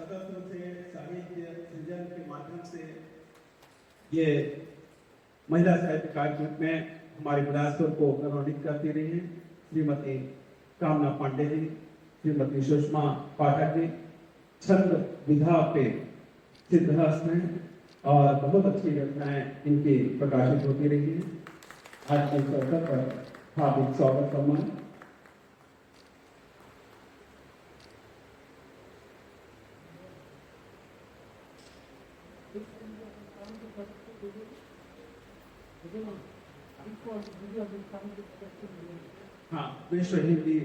सदस्यों से साहित्य सृजन के माध्यम से ये महिला साहित्य कार्यक्रम में हमारे विरासत को गौरवान्वित करती रही है। श्रीमती कामना पांडे जी, श्रीमती सुषमा पाठक जी छंद विधा पे सिद्धहस्त हैं और बहुत अच्छी रचनाएं इनकी प्रकाशित होती रही है। आज के इस अवसर पर हार्दिक स्वागत सम्मान। हाँ, विश्व हिंदी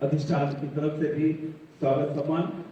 अधिष्ठान की तरफ से भी स्वागत सम्मान।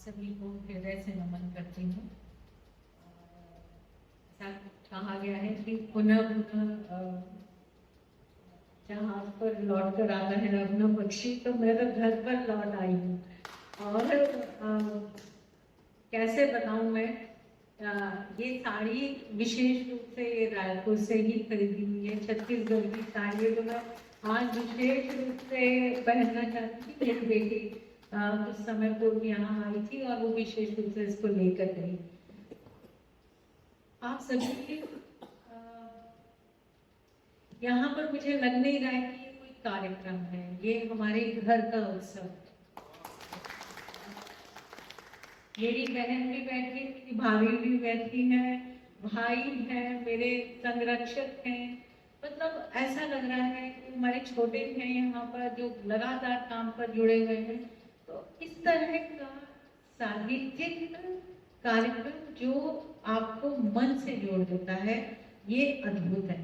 सभी को हृदय से नमन करती हूँ। ऐसा कहा गया है कि पुनः जहाँ पर लौट कर आता है रघुना पक्षी, तो मैं तो घर पर लौट आई हूँ। और कैसे बताऊँ मैं, ये साड़ी विशेष रूप से ये रायपुर से ही खरीदी हुई है। छत्तीसगढ़ की साड़ी है, तो मैं आज विशेष रूप से पहनना चाहती थी। मेरी बेटी कुछ समय पूर्व यहाँ आई थी और वो विशेष रूप से इसको लेकर गई। आप सभी यहाँ पर मुझे लग नहीं रहा है कि ये कोई कार्यक्रम है, ये हमारे घर का उत्सव। मेरी बहन भी बैठी, मेरी भाभी भी बैठी है, भाई है, मेरे संरक्षक हैं। मतलब ऐसा लग रहा है कि हमारे छोटे हैं यहाँ पर जो लगातार काम पर जुड़े हुए हैं। तो इस तरह का साहित्यिक कार्यक्रम जो आपको मन से जोड़ देता है, ये अद्भुत है।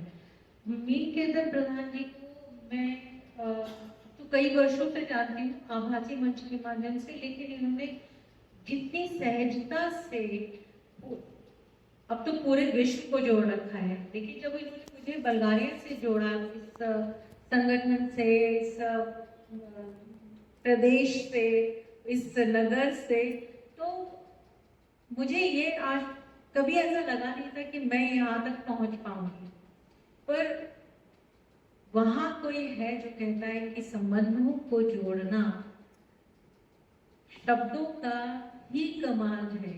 मीर केदार प्रधान जी को मैं तो कई वर्षों से जानती हूँ आभासी मंच के माध्यम से, लेकिन इन्होंने जितनी सहजता से अब तो पूरे विश्व को जोड़ रखा है, लेकिन जब इन्होंने मुझे बल्गारिया से जोड़ा, इस संगठन से, इस प्रदेश से, इस नगर से, तो मुझे ये आज कभी ऐसा लगा नहीं था कि मैं यहाँ तक पहुंच पाऊंगी। पर वहां कोई है जो कहता है कि संबंधों को जोड़ना शब्दों का ही कमाल है।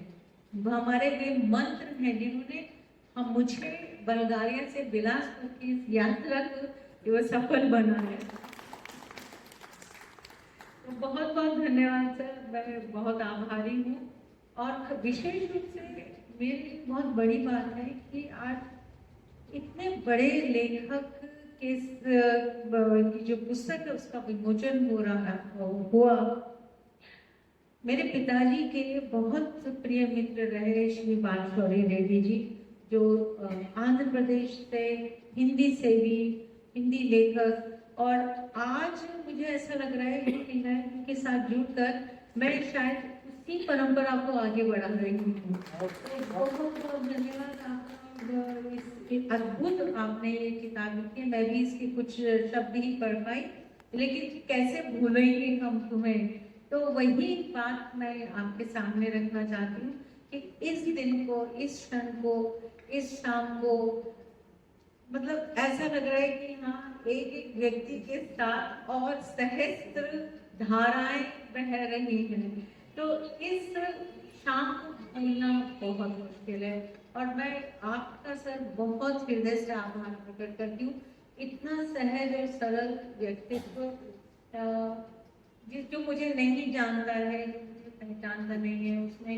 हमारे वे मंत्र हैं जिन्होंने हम मुझे बल्गारिया से बिलासपुर की इस यात्रा को सफल बनाया। तो बहुत बहुत धन्यवाद सर, मैं बहुत आभारी हूँ। और विशेष रूप से मेरे लिए बहुत बड़ी बात है कि आज इतने बड़े लेखक के जो पुस्तक है उसका विमोचन हुआ। मेरे पिताजी के बहुत प्रिय मित्र रहे श्री बालशौरी रेड्डी जी, जो आंध्र प्रदेश से हिंदी से भी हिंदी लेखक, और आज मुझे ऐसा लग रहा है कि साथ जुड़कर मैं शायद उसी परंपरा को आगे बढ़ा रही हूँ। तो बहुत बहुत धन्यवाद आपका, अद्भुत आपने ये किताब लिखी। मैं भी इसके कुछ शब्द ही पढ़ पाई, लेकिन कैसे भूलेंगे हम तुम्हें। तो वही बात मैं आपके सामने रखना चाहती हूँ कि इस दिन को, इस क्षण को, इस शाम को, मतलब ऐसा लग रहा है कि हाँ, एक एक व्यक्ति के साथ और सहस्त्र धाराएं बह रही हैं। तो इस शाम को भूलना बहुत मुश्किल है, और मैं आपका सर बहुत हृदय से आभार प्रकट करती हूँ। इतना सहज और सरल व्यक्तित्व, जो मुझे नहीं जानता है, जो मुझे पहचानता नहीं है, उसने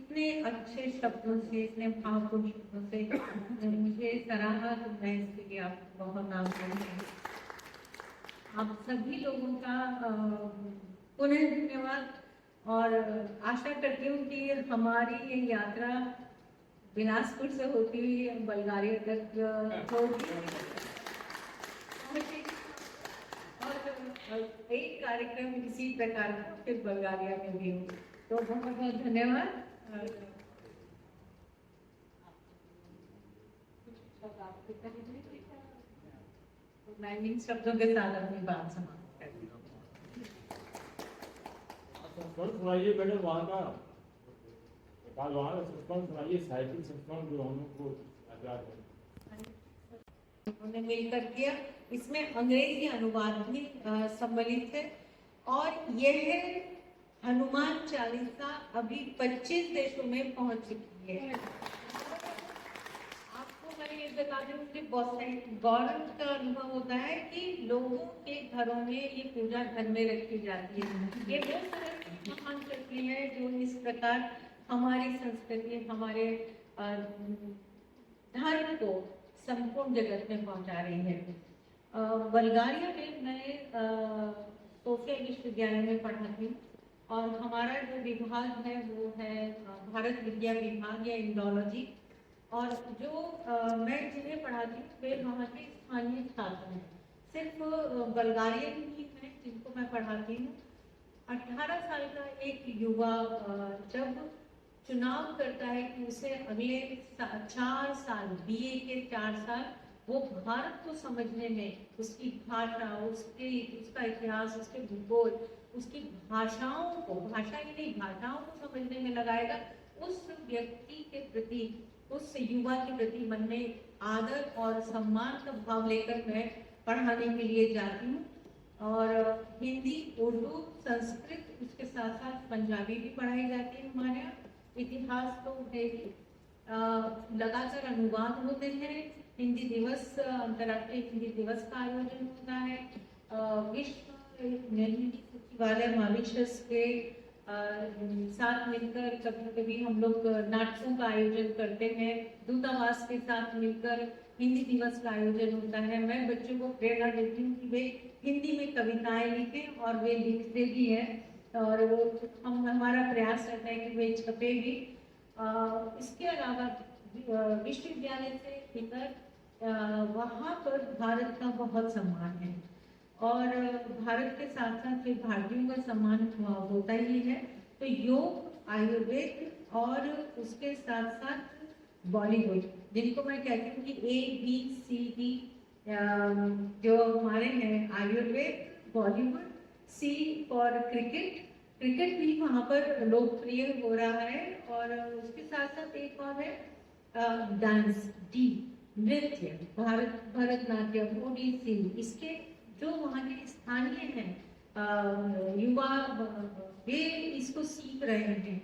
इतने अच्छे शब्दों से, इतने भावपूर्ण शब्दों से मुझे सराहा, तो मैं इसके लिए आपको बहुत आभारी हूँ। आप सभी लोगों का पुनः धन्यवाद, और आशा करती हूँ कि हमारी ये यात्रा बिलासपुर से होती हुई बुल्गारिया तक होगी, और एक कार्यक्रम इसी प्रकार का फिर बुल्गारिया में भी हो। तो बहुत बहुत धन्यवाद। मैं इन शब्दों के साथ अपनी बात समाप्त करती हूँ। सुनाइए मैडम, वहाँ का वहाँ का संस्मरण सुनाइए, साहित्यिक संस्मरण जो हम लोग को आजाद है उन्होंने मिलकर किया। इसमें अंग्रेजी अनुवाद भी सम्मिलित है, और यह हनुमान चालीसा अभी 25 देशों में पहुंच चुकी है। आपको मैं ये बता दूं कि बहुत गौरव का अनुभव होता है कि लोगों के घरों में ये पूजा घर में रखी जाती है। ये बहुत सारी महान शक्ति है जो इस प्रकार हमारी संस्कृति, हमारे धर्म को संपूर्ण जगत में पहुंचा रही है। बुल्गारिया में मैं सोफिया विश्वविद्यालय में पढ़ाती हूँ, और हमारा जो विभाग है वो है भारत विद्या विभाग या इंडोलॉजी। और जो मैं जिन्हें पढ़ाती हूँ वे वहाँ के स्थानीय छात्र हैं। सिर्फ बुल्गारियन ही हैं जिनको मैं पढ़ाती हूँ। 18 साल का एक युवा जब चुनाव करता है कि उसे अगले 4 साल, बीए के 4 साल वो भारत को समझने में, उसकी भाषा, उसका इतिहास, उसके भूगोल, उसकी भाषाओं को, भाषा ही नहीं भाषाओं को समझने में लगाएगा, उस व्यक्ति के प्रति, उस युवा के प्रति मन में आदर और सम्मान का भाव लेकर मैं पढ़ाने के लिए जाती हूँ। और हिंदी, उर्दू, संस्कृत, उसके साथ साथ पंजाबी भी पढ़ाई जाती है हमारे यहाँ। इतिहास तो है ही, लगातार अनुवाद होते हैं। हिंदी दिवस, अंतर्राष्ट्रीय हिंदी दिवस का आयोजन होता है। विश्व हिंदी सचिवालय मॉरिशस के साथ मिलकर कभी कभी हम लोग नाटकों का आयोजन करते हैं। दूतावास के साथ मिलकर हिंदी दिवस का आयोजन होता है। मैं बच्चों को प्रेरणा देती हूँ कि वे हिंदी में कविताएं लिखें, और वे लिखते भी हैं, और वो हमारा प्रयास रहता है कि वे छपे भी। इसके अलावा विश्वविद्यालय से लेकर वहाँ पर भारत का बहुत सम्मान है, और भारत के साथ साथ फिर भारतीयों का सम्मान होता ही है। तो योग, आयुर्वेद और उसके साथ साथ बॉलीवुड, जिनको मैं कहती हूँ कि ABCD जो हमारे हैं, Ayurveda, Bollywood, C for cricket. Cricket भी वहाँ पर लोकप्रिय हो रहा है, और उसके साथ साथ एक और है डांस, D नृत्य, भरतनाट्यम, ओडिसी। इसके जो वहाँ के स्थानीय हैं युवा, वे इसको सीख रहे हैं।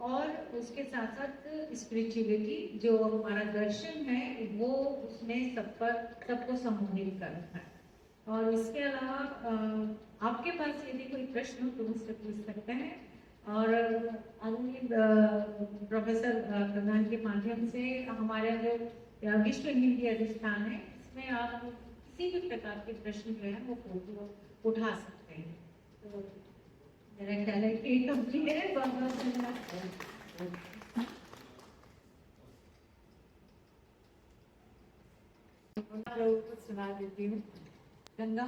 और उसके साथ साथ स्पिरिचुअलिटी, जो हमारा दर्शन है, वो उसमें सबको सम्मोहित करता है। और इसके अलावा आपके पास यदि कोई प्रश्न हो तो मुझसे पूछ सकते हैं, और प्रोफेसर प्रधान के माध्यम से हमारे जो विश्व हिंदी अधिष्ठान है, इसमें आप किसी भी प्रकार के प्रश्न जो है वो उठा सकते हैं। तो मेरा ख्याल है कि कंप्लीट है। बहुत बहुत धन्यवाद। लोगों को सुना देती हूँ। गंगा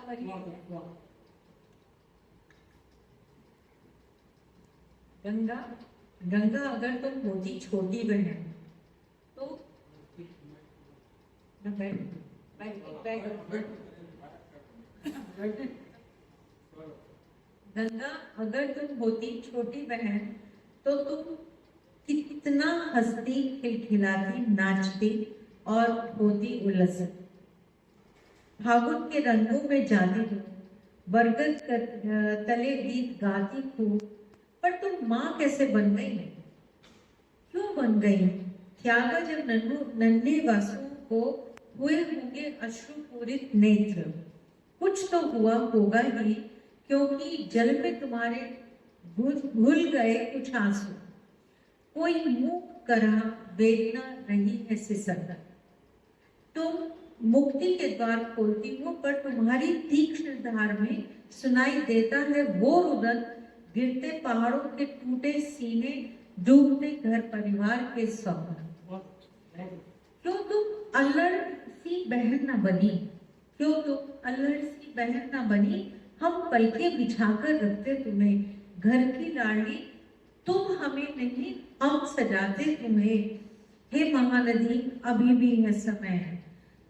गंगा गंगा अगर तुम होती छोटी बहन तो गंगा अगर तुम होती छोटी बहन तो तुम कितना हंसती, खिलखिलाती, नाचती और होती उल्लसित। फागुन के रंगों में जाती हो, बरगद तले गीत गाती खूब, पर तुम माँ कैसे बन गई? क्यों बन गई? त्यागा जब नन्हे वासुओं को हुए होंगे अश्रुपूरित नेत्र। कुछ तो हुआ होगा ही, क्योंकि जल में तुम्हारे घुल गए कुछ आंसू। कोई मूक करा वेदना रही है सिसरना। तुम मुक्ति के द्वार खोलती हो, पर तुम्हारी तीक्ष्ण धार में सुनाई देता है वो रुदन, गिरते पहाड़ों के टूटे सीने, डूबते घर परिवार के स्वप्न। क्यों तुम अल्लड़ सी बहन न बनी, क्यों तुम अल्लड़ सी बहन न बनी, हम पलके बिछाकर रखते तुम्हें, घर की लाडली तुम हमें नहीं, हम सजाते तुम्हें। हे महानदी अभी भी है समय,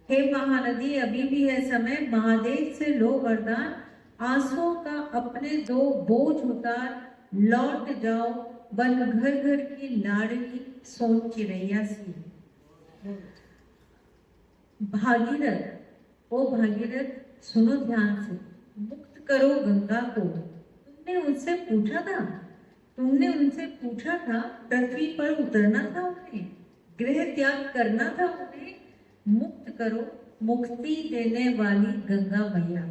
हे महानदी अभी भी है समय, महादेव से लो वरदान, आंसुओं का अपने दो बोझ उतार, लौट जाओ बन घर घर की लाडली सोन चिड़ैया सी। भागीरथ, ओ भागीरथ सुनो ध्यान से, मुक्त करो गंगा को। तुमने उनसे पूछा था पृथ्वी पर उतरना था उन्हें, गृह त्याग करना था उन्हें, मुक्त करो मुक्ति देने वाली गंगा मैया।